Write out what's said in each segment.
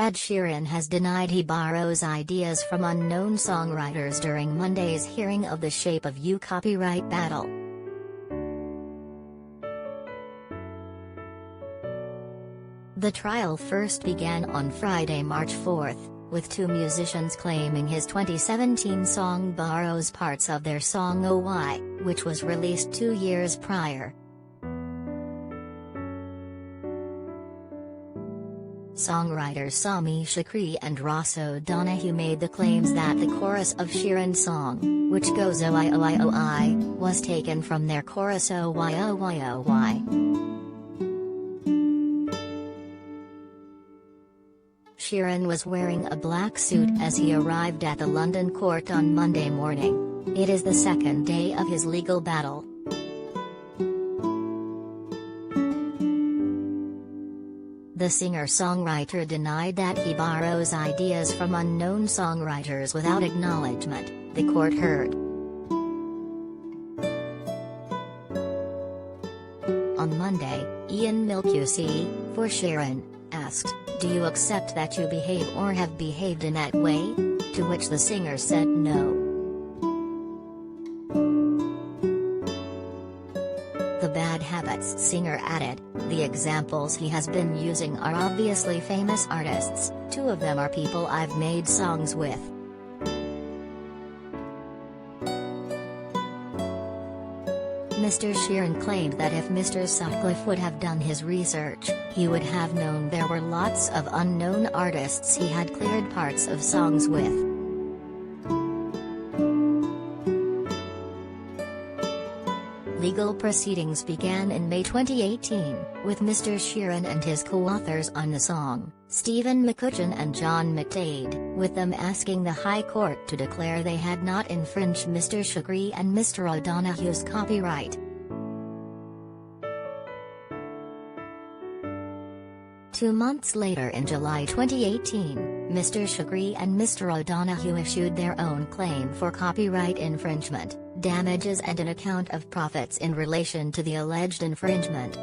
Ed Sheeran has denied he borrows ideas from unknown songwriters during Monday's hearing of the Shape of You copyright battle. The trial first began on Friday, March 4, with two musicians claiming his 2017 song borrows parts of their song Oh Why, which was released 2 years prior. Songwriters Sami, Chokri and Ross O'Donoghue made the claims that the chorus of Sheeran's song, which goes oh I, was taken from their chorus oh why oh why oh why. Sheeran was wearing a black suit as he arrived at the London court on Monday morning. It is the second day of his legal battle. The singer-songwriter denied that he borrows ideas from unknown songwriters without acknowledgement, the court heard. On Monday, Ian Milkuse, for Sheeran, asked, "Do you accept that you behave or have behaved in that way?" To which the singer said no. The Bad Habits singer added, "The examples he has been using are obviously famous artists, 2 of them are people I've made songs with." Mr. Sheeran claimed that if Mr. Sutcliffe would have done his research, he would have known there were lots of unknown artists he had cleared parts of songs with. Legal proceedings began in May 2018, with Mr. Sheeran and his co-authors on the song, Stephen McCutcheon and John McDade, with them asking the High Court to declare they had not infringed Mr. Chokri and Mr. O'Donoghue's copyright. Two months later, in July 2018, Mr. Chokri and Mr. O'Donoghue issued their own claim for copyright infringement, damages and an account of profits in relation to the alleged infringement.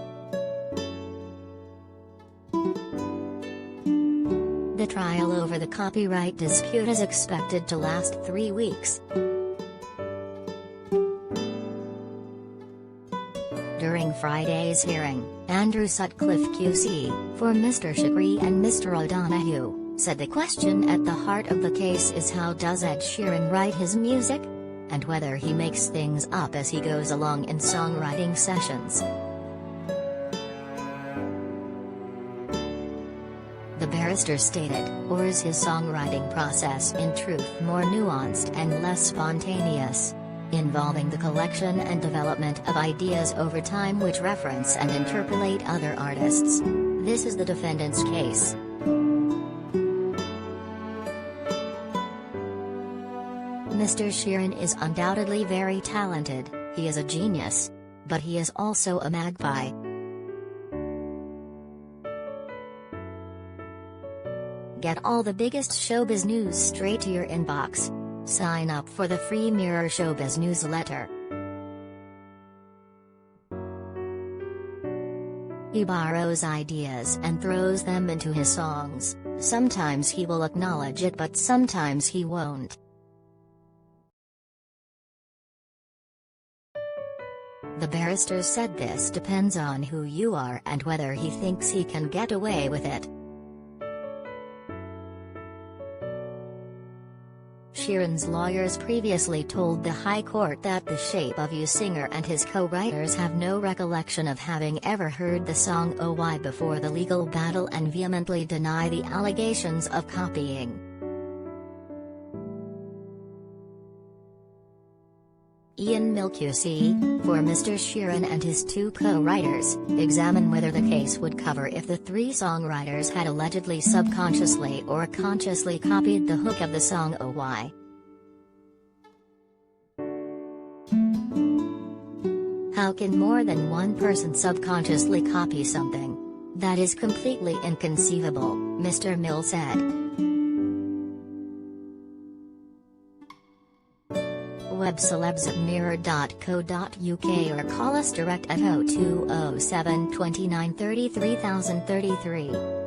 The trial over the copyright dispute is expected to last 3 weeks. During Friday's hearing, Andrew Sutcliffe QC, for Mr. Chokri and Mr. O'Donoghue, said the question at the heart of the case is how does Ed Sheeran write his music? And whether he makes things up as he goes along in songwriting sessions. The barrister stated, or is his songwriting process in truth more nuanced and less spontaneous, involving the collection and development of ideas over time which reference and interpolate other artists? This is the defendant's case. Mr. Sheeran is undoubtedly very talented, he is a genius. But he is also a magpie. Get all the biggest showbiz news straight to your inbox. Sign up for the free Mirror Showbiz newsletter. He borrows ideas and throws them into his songs. Sometimes he will acknowledge it, but sometimes he won't. The barrister said this depends on who you are and whether he thinks he can get away with it. Sheeran's lawyers previously told the High Court that the Shape of You singer and his co-writers have no recollection of having ever heard the song Oh Why before the legal battle and vehemently deny the allegations of copying. Ian Milkuse, for Mr. Sheeran and his 2 co-writers, examine whether the case would cover if the 3 songwriters had allegedly subconsciously or consciously copied the hook of the song Oh Why. How can more than one person subconsciously copy something? That is completely inconceivable, Mr. Mill said. Webcelebs at mirror.co.uk or call us direct at 0207 29 33 033.